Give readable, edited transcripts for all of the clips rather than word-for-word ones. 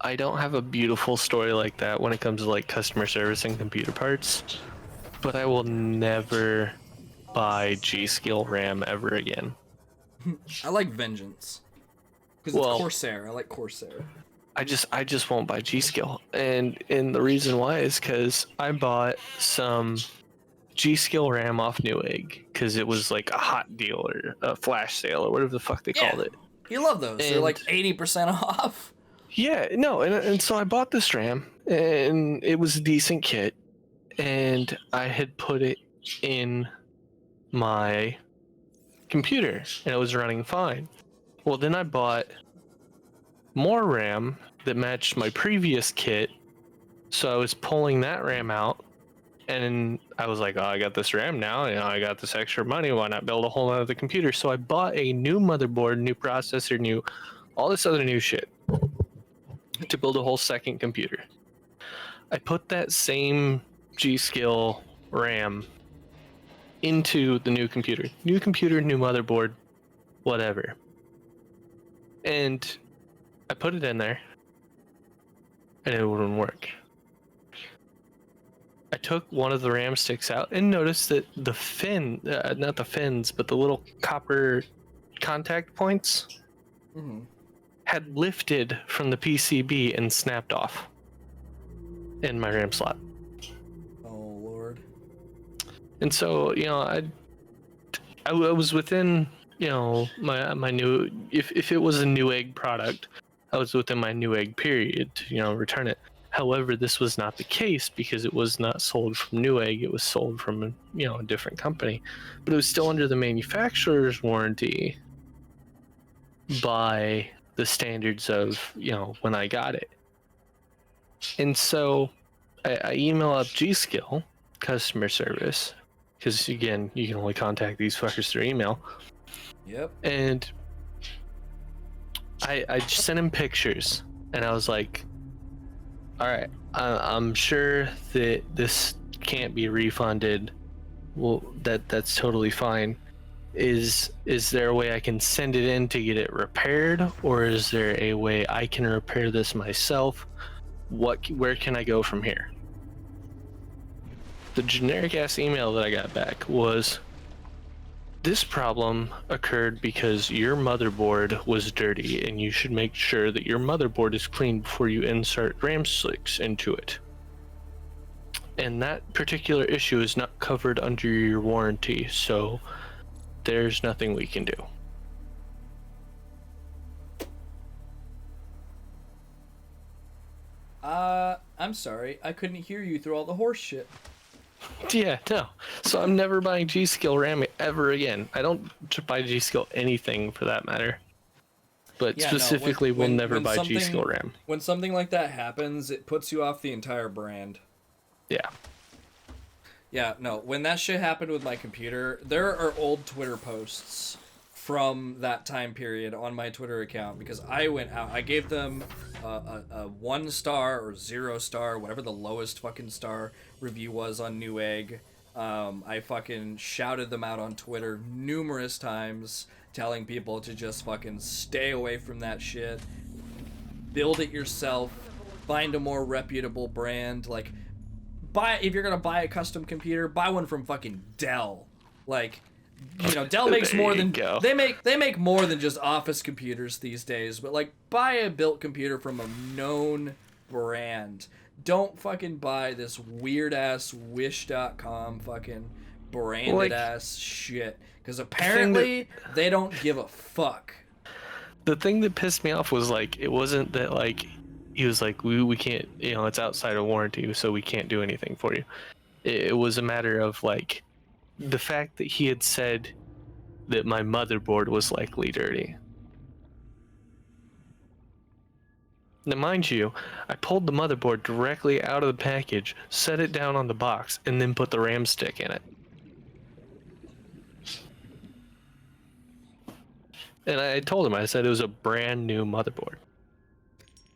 I don't have a beautiful story like that when it comes to like customer service and computer parts, but I will never buy G-Skill RAM ever again. I like Vengeance because it's Well, Corsair. I like Corsair. I just won't buy G-Skill, and the reason why is because I bought some G-Skill RAM off Newegg because it was like a hot deal or a flash sale or whatever the fuck they Yeah, called it. you love those. They're And like 80% off. yeah, no, and so I bought this RAM, and it was a decent kit, and I had put it in my computer, and it was running fine. Well, then I bought more RAM that matched my previous kit, so I was pulling that RAM out, and I was like, oh, I got this RAM now, I got this extra money, why not build a whole other computer? So I bought a new motherboard, new processor, new all this other new shit to build a whole second computer. I put that same G-Skill RAM into the new computer, new motherboard, whatever. And I put it in there, and it wouldn't work. I took one of the RAM sticks out and noticed that the fin, not the fins, but the little copper contact points had lifted from the PCB and snapped off in my RAM slot. Oh, Lord. And so, I was within, my new, if it was a Newegg product, I was within my Newegg period to, return it. However, this was not the case because it was not sold from Newegg. It was sold from, a different company. But it was still under the manufacturer's warranty by the standards of, when I got it. And so I email up G-Skill customer service because, again, you can only contact these fuckers through email. Yep. And I just sent him pictures, and I was like, all right, I'm sure that this can't be refunded. Well, that's totally fine. Is there a way I can send it in to get it repaired, or is there a way I can repair this myself? Where can I go from here? The generic ass email that I got back was, this problem occurred because your motherboard was dirty, and you should make sure that your motherboard is clean before you insert RAM sticks into it. And that particular issue is not covered under your warranty, so there's nothing we can do. I'm sorry. I couldn't hear you through all the horse shit. Yeah, no. So I'm never buying G-Skill RAM ever again. I don't buy G-Skill anything for that matter. But Yeah, specifically, no, we'll never buy G-Skill RAM. When something like that happens, it puts you off the entire brand. Yeah. Yeah, no, when that shit happened with my computer, there are old Twitter posts from that time period on my Twitter account because I went out, I gave them a 1 star or 0 star, whatever the lowest fucking star review was on Newegg. I fucking shouted them out on Twitter numerous times, telling people to just fucking stay away from that shit, build it yourself, find a more reputable brand, like, if you're gonna buy a custom computer, buy one from fucking Dell. Like, Dell makes more than they make more than just office computers these days, but like, buy a built computer from a known brand. Don't fucking buy this weird ass wish.com fucking branded ass shit, because apparently they don't give a fuck. The thing that pissed me off was like, it wasn't that like he was like, we can't, it's outside of warranty, so we can't do anything for you. It was a matter of like the fact that he had said that my motherboard was likely dirty. Now, mind you, I pulled the motherboard directly out of the package, set it down on the box, and then put the RAM stick in it. And I told him, I said it was a brand new motherboard.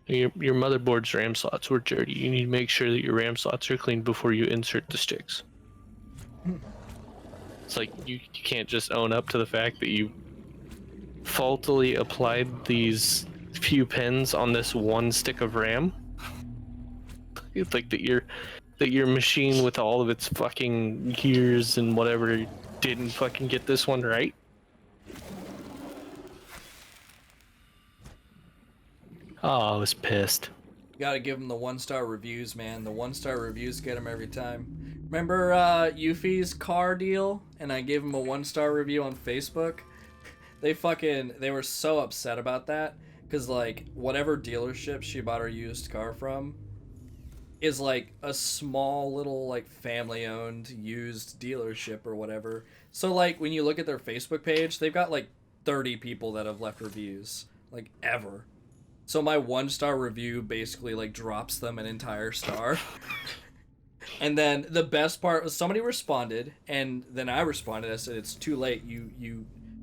Your motherboard's RAM slots were dirty. You need to make sure that your RAM slots are clean before you insert the sticks. It's like, you can't just own up to the fact that you faultily applied these few pins on this one stick of RAM. It's like that your machine with all of its fucking gears and whatever didn't fucking get this one right. Oh, I was pissed. You gotta give them the 1-star reviews, man. The 1-star reviews get them every time. Remember Yuffie's car deal? And I gave him a 1-star review on Facebook? They were so upset about that. Because, like, whatever dealership she bought her used car from is, like, a small little, like, family-owned used dealership or whatever. So, like, when you look at their Facebook page, they've got, like, 30 people that have left reviews. Like, ever. So my 1-star review basically like drops them an entire star. And then the best part was somebody responded, and then I responded. I said, "It's too late.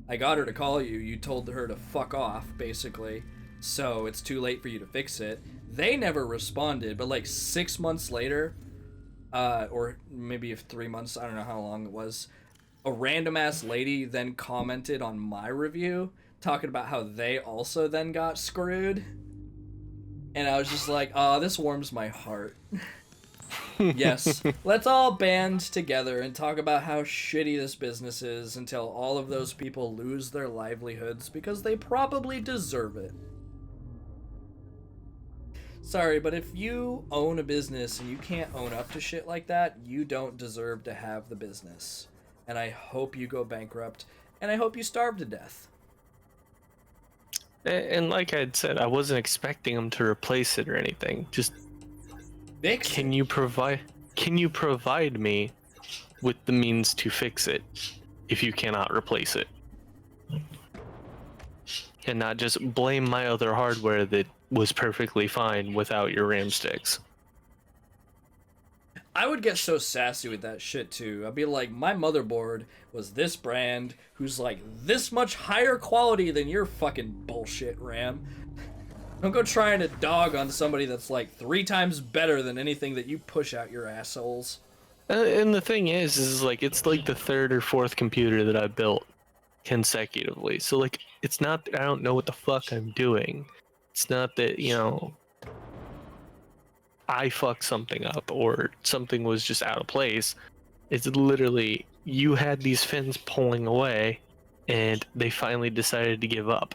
I got her to call you. You told her to fuck off, basically. So it's too late for you to fix it." They never responded, but like 6 months later, or maybe 3 months, I don't know how long it was, a random ass lady then commented on my review, talking about how they also then got screwed. And I was just like, oh, this warms my heart. Yes, let's all band together and talk about how shitty this business is until all of those people lose their livelihoods because they probably deserve it. Sorry, but if you own a business and you can't own up to shit like that, you don't deserve to have the business. And I hope you go bankrupt, and I hope you starve to death. And like I'd said, I wasn't expecting them to replace it or anything. Just Fix it. Can you provide me with the means to fix it if you cannot replace it? And not just blame my other hardware that was perfectly fine without your RAM sticks. I would get so sassy with that shit too. I'd be like, my motherboard was this brand who's like this much higher quality than your fucking bullshit RAM. Don't go trying to dog on somebody that's like 3 times better than anything that you push out your assholes. And the thing is like it's like the 3rd or 4th computer that I built consecutively. So like it's not that I don't know what the fuck I'm doing. It's not that, you know, I fucked something up or something was just out of place. It's literally you had these fins pulling away and they finally decided to give up.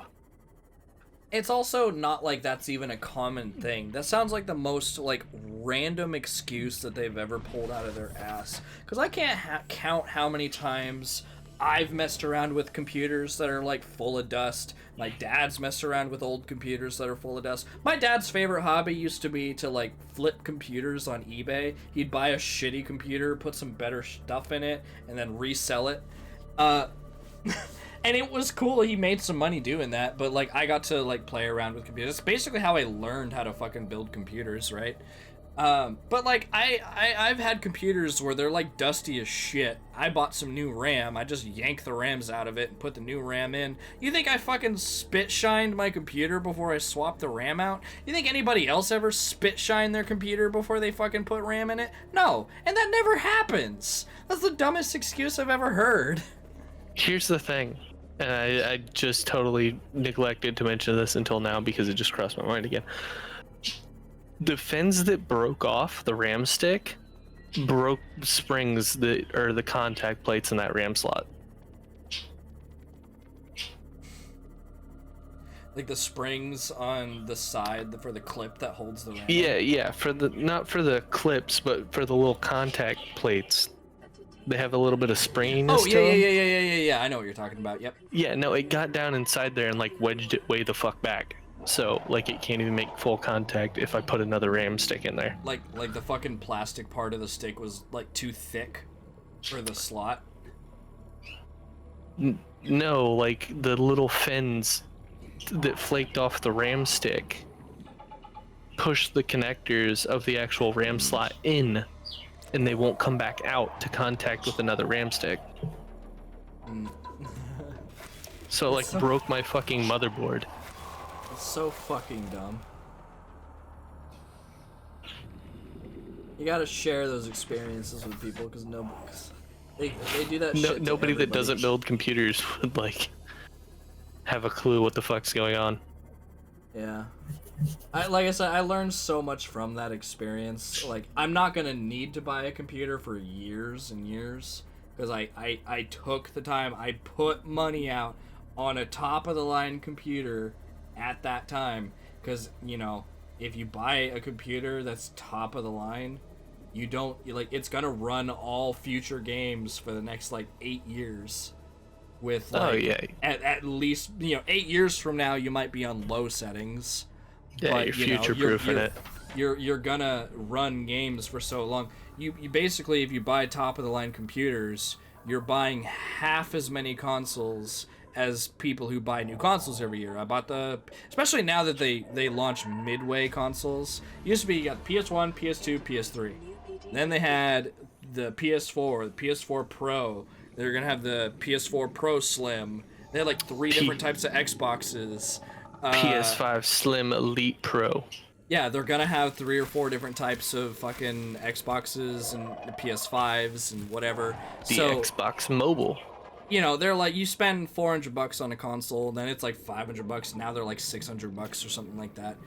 It's also not like that's even a common thing. That sounds like the most like random excuse that they've ever pulled out of their ass. Because I can't count how many times I've messed around with computers that are like full of dust. My dad's messed around with old computers that are full of dust. My dad's favorite hobby used to be to like flip computers on eBay. He'd buy a shitty computer, put some better stuff in it, and then resell it. And it was cool. He made some money doing that, but like I got to like play around with computers. It's basically how I learned how to fucking build computers, right? But like I've had computers where they're like dusty as shit. I bought some new RAM. I just yanked the RAMs out of it and put the new RAM in. You think I fucking spit shined my computer before I swapped the RAM out? You think anybody else ever spit shined their computer before they fucking put RAM in it? No, and that never happens. That's the dumbest excuse I've ever heard. Here's the thing, and I just totally neglected to mention this until now because it just crossed my mind again. The fins that broke off the RAM stick broke springs that are the contact plates in that RAM slot. Like the springs on the side for the clip that holds the RAM. Yeah, for the not for the clips, but for the little contact plates. They have a little bit of springiness to them. Yeah. I know what you're talking about. Yep. Yeah, no, it got down inside there and like wedged it way the fuck back. So like it can't even make full contact if I put another RAM stick in there. Like the fucking plastic part of the stick was like too thick for the slot. No, like the little fins that flaked off the RAM stick push the connectors of the actual RAM slot in, and they won't come back out to contact with another RAM stick. So it like broke my fucking motherboard. It's so fucking dumb. You gotta share those experiences with people because they do that shit. Nobody that doesn't build computers would like have a clue what the fuck's going on. Yeah. Like I said, I learned so much from that experience. Like, I'm not gonna need to buy a computer for years and years because I took the time. I put money out on a top of the line computer at that time because if you buy a computer that's top of the line, you don't like it's gonna run all future games for the next like 8 years. With like, Oh yeah, at least 8 years from now you might be on low settings. yeah, But you're future proofing it. you're gonna run games for so long. You basically, if you buy top of the line computers, you're buying half as many consoles as people who buy new consoles every year. I bought especially now that they launch midway consoles. It used to be you got PS1, PS2, PS3. Then they had the PS4, the PS4 Pro. They're gonna have the PS4 Pro Slim. They had like three different types of Xboxes. PS5 Slim Elite Pro. Yeah, they're gonna have 3 or 4 different types of fucking Xboxes and PS5s and whatever. The So Xbox Mobile. they're like, you spend $400 on a console, then it's like $500. Now they're like $600 or something like that.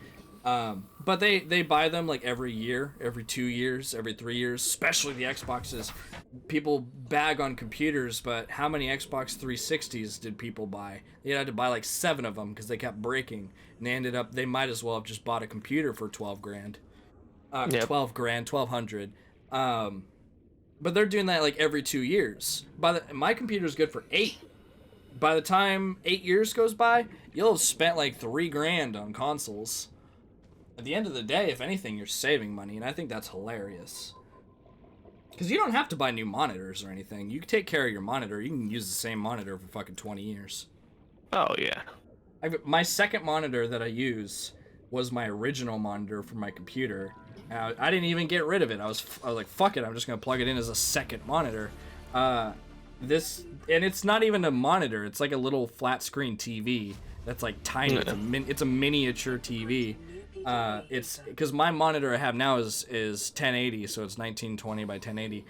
But they buy them like every year, every 2 years, every 3 years. Especially the Xboxes. People bag on computers, but how many Xbox 360s did people buy? They had to buy like 7 of them because they kept breaking, and they might as well have just bought a computer for 12 grand. Yep. 12 grand, 1200. But they're doing that like every 2 years. My computer's good for 8. By the time 8 years goes by, you'll have spent like 3 grand on consoles. At the end of the day, if anything, you're saving money, and I think that's hilarious. Because you don't have to buy new monitors or anything. You can take care of your monitor. You can use the same monitor for fucking 20 years. Oh yeah. My second monitor that I use was my original monitor for my computer. I didn't even get rid of it. I was like, fuck it, I'm just gonna plug it in as a second monitor. And it's not even a monitor. It's like a little flat screen TV that's like tiny. It's a miniature TV. It's because my monitor I have now is 1080, so it's 1920 by 1080.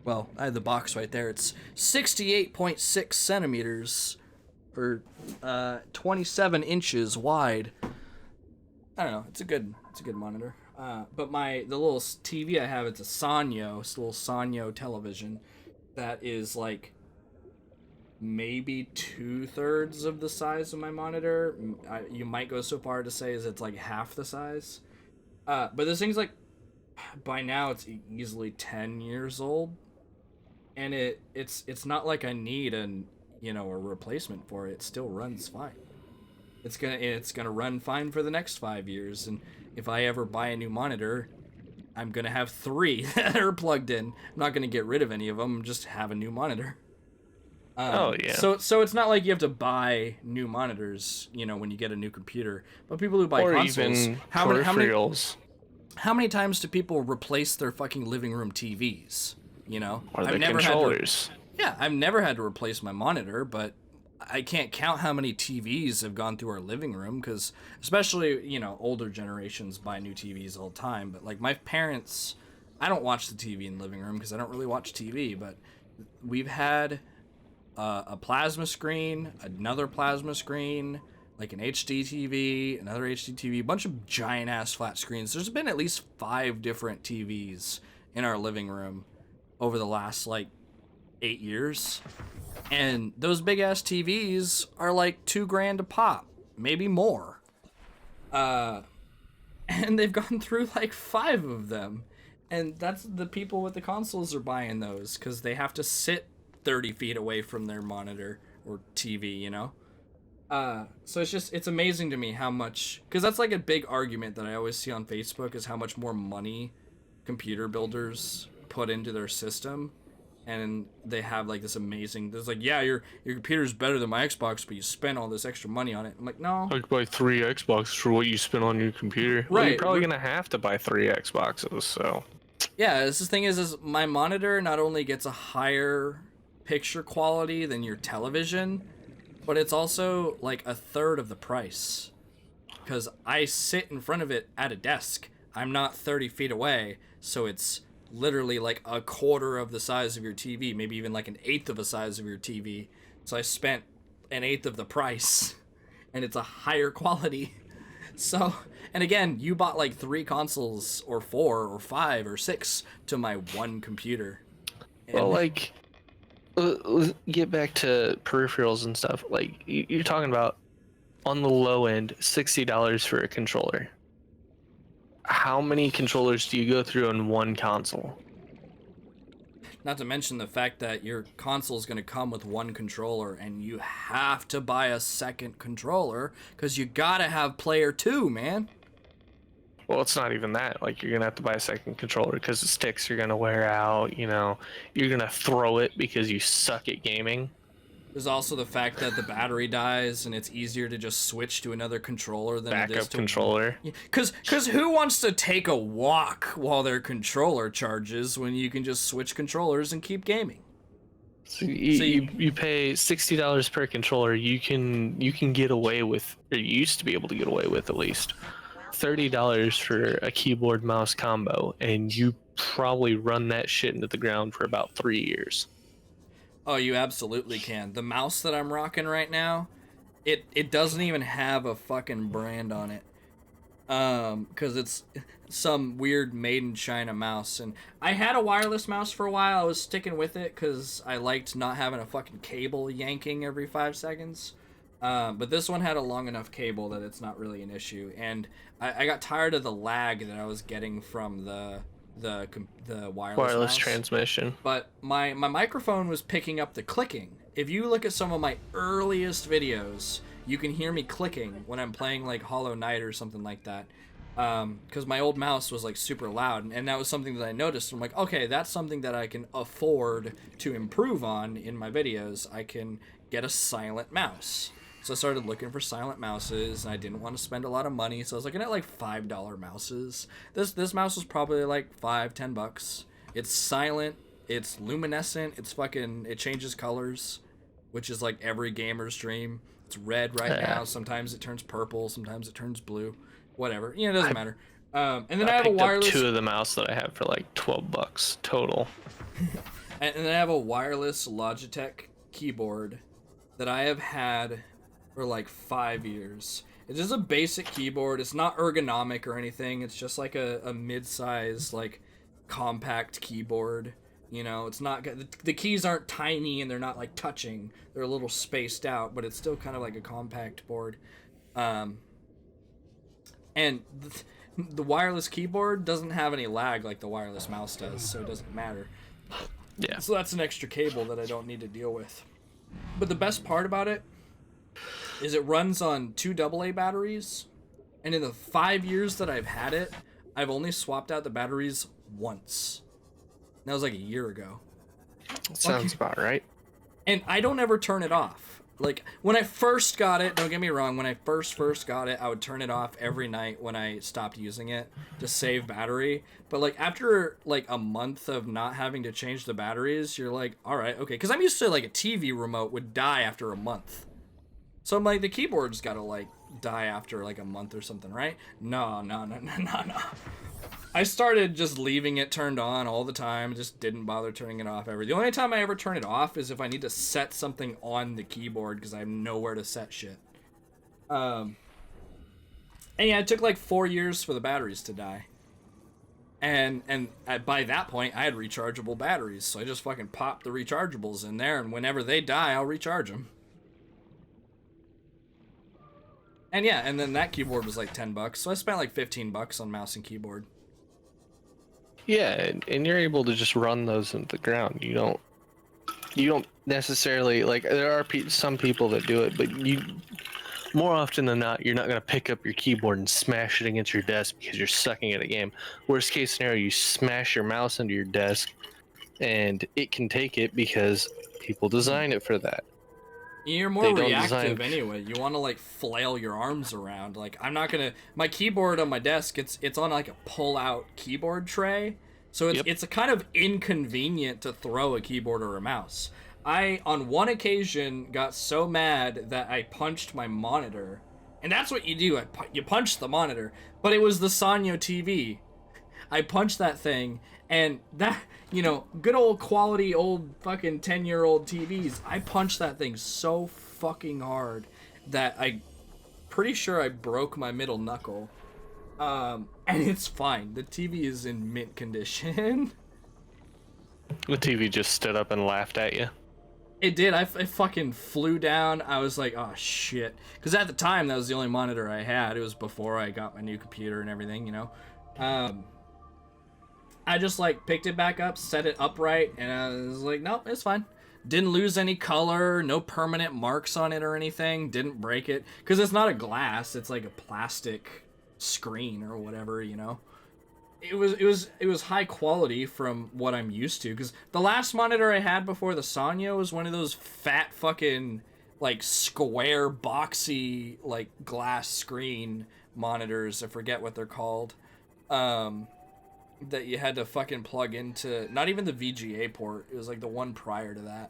Well, I have the box right there. It's 68.6 centimeters, or 27 inches wide. I don't know. It's a good monitor. But the little TV I have, it's a little Sanyo television that is like maybe 2/3 of the size of my monitor. You might go so far to say is it's like half the size. But this thing's like, by now it's easily 10 years old, and it's not like I need a replacement for it. It still runs fine. It's gonna run fine for the next 5 years, and if I ever buy a new monitor, I'm gonna have 3 that are plugged in. I'm not gonna get rid of any of them. Just have a new monitor. Oh yeah. So it's not like you have to buy new monitors, when you get a new computer. But people who buy or consoles, even peripherals. how many times do people replace their fucking living room TVs? Or the controllers. I've never had to replace my monitor, but I can't count how many TVs have gone through our living room, because especially, older generations buy new TVs all the time. But like my parents, I don't watch the TV in the living room because I don't really watch TV, but we've had a plasma screen, another plasma screen, like an HD TV, another HD TV, a bunch of giant ass flat screens. There's been at least 5 different TVs in our living room over the last like 8 years. And those big ass TVs are like $2 grand a pop, maybe more. And they've gone through like 5 of them. And that's the people with the consoles are buying those because they have to sit 30 feet away from their monitor or TV, So it's amazing to me how much, because that's like a big argument that I always see on Facebook, is how much more money computer builders put into their system. And they have like this amazing, there's like, yeah, your computer's better than my Xbox, but you spent all this extra money on it. I'm like, no. I could buy 3 Xboxes for what you spent on your computer. Right. Well, you're probably gonna have to buy 3 Xboxes, so. Yeah, this thing is my monitor not only gets a higher picture quality than your television, but it's also like 1/3 of the price. Because I sit in front of it at a desk. I'm not 30 feet away, so it's literally like 1/4 of the size of your TV, maybe even like 1/8 of the size of your TV. So I spent 1/8 of the price, and it's a higher quality. So, and again, you bought like 3 consoles or 4 or 5 or 6 to my one computer. And Well, like, let's get back to peripherals and stuff. Like, you're talking about on the low end, $60 for a controller. How many controllers do you go through on one console? not to mention the fact that your console is going to come with one controller and you have to buy a second controller because you got to have player 2, man. Well, it's not even that. Like, you're gonna have to buy a second controller because the sticks are gonna wear out. You know, you're gonna throw it because you suck at gaming. There's also the fact that the battery dies and it's easier to just switch to another controller than it is Backup to controller. Cause who wants to take a walk while their controller charges when you can just switch controllers and keep gaming? So you pay $60 per controller. You can get away with, or you used to be able to get away with at least $30 for a keyboard mouse combo, and you probably run that shit into the ground for about 3 years. Oh, you absolutely can. The mouse that I'm rocking right now, it doesn't even have a fucking brand on it. Because it's some weird made in China mouse. And I had a wireless mouse for a while. I was sticking with it because I liked not having a fucking cable yanking every 5 seconds. But this one had a long enough cable that it's not really an issue. And I got tired of the lag that I was getting from the wireless mouse. Transmission. But my microphone was picking up the clicking. If you look at some of my earliest videos, you can hear me clicking when I'm playing like Hollow Knight or something like that. Because my old mouse was like super loud, and that was something that I noticed. I'm like, okay, that's something that I can afford to improve on in my videos. I can get a silent mouse. So I started looking for silent mouses, and I didn't want to spend a lot of money, so I was looking at like $5 mouses. This mouse was probably like $5-10. It's silent, it's luminescent, it changes colors, which is like every gamer's dream. It's red right now. Sometimes it turns purple, sometimes it turns blue, whatever. You know, it doesn't matter. And then I have a wireless. Up 2 of the mouse that I have for like $12 total. And then I have a wireless Logitech keyboard that I have had for like 5 years. It's just a basic keyboard. It's not ergonomic or anything. It's just like a mid-size, like, compact keyboard. You know, it's not, the keys aren't tiny and they're not like touching. They're a little spaced out, but it's still kind of like a compact board. And the wireless keyboard doesn't have any lag like the wireless mouse does, so it doesn't matter. Yeah. So that's an extra cable that I don't need to deal with. But the best part about it is it runs on 2 AA batteries, and in the 5 years that I've had it, I've only swapped out the batteries once. That was like a year ago. Sounds about right. And I don't ever turn it off. Like, when I first got it, don't get me wrong, when I first got it, I would turn it off every night when I stopped using it to save battery. But, like, after, like, a month of not having to change the batteries, you're like, all right, okay. Because I'm used to, like, a TV remote would die after a month. So I'm like, the keyboard's got to, like, die after, like, a month or something, right? No. I started just leaving it turned on all the time, just didn't bother turning it off ever. The only time I ever turn it off is if I need to set something on the keyboard because I have nowhere to set shit. And yeah, it took like 4 years for the batteries to die. And by that point, I had rechargeable batteries, so I just fucking popped the rechargeables in there, and whenever they die, I'll recharge them. And yeah, and then that keyboard was like $10, so I spent like $15 on mouse and keyboard. Yeah, and you're able to just run those into the ground. You don't necessarily, like, there are some people that do it, but you, more often than not, you're not going to pick up your keyboard and smash it against your desk because you're sucking at a game. Worst case scenario, you smash your mouse into your desk, and it can take it because people design it for that. You're more reactive anyway. You want to like flail your arms around. Like, I'm not gonna. My keyboard on my desk, it's on like a pull-out keyboard tray, so it's a kind of inconvenient to throw a keyboard or a mouse. I on one occasion got so mad that I punched my monitor, and that's what you do. You punch the monitor, but it was the Sanyo TV. I punched that thing, and that, you know, good old quality old fucking 10-year-old TVs, I punched that thing so fucking hard that pretty sure I broke my middle knuckle. And it's fine. The TV is in mint condition. The TV just stood up and laughed at you. It did. I fucking flew down. I was like, oh shit. Because at the time, that was the only monitor I had. It was before I got my new computer and everything, you know. I just like picked it back up, set it upright, and I was like, nope, it's fine. Didn't lose any color, no permanent marks on it or anything. Didn't break it. Because it's not a glass. It's like a plastic screen or whatever, you know. It was high quality from what I'm used to, because the last monitor I had before the Sanyo was one of those fat fucking like square boxy like glass screen monitors. I forget what they're called. That you had to fucking plug into, not even the VGA port. It was like the one prior to that.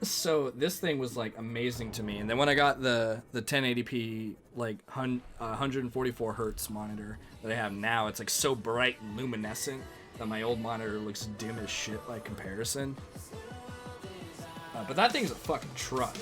So this thing was like amazing to me, and then when I got the 1080p like 144 hertz monitor that I have now, it's like so bright and luminescent that my old monitor looks dim as shit by comparison. But that thing's a fucking truck.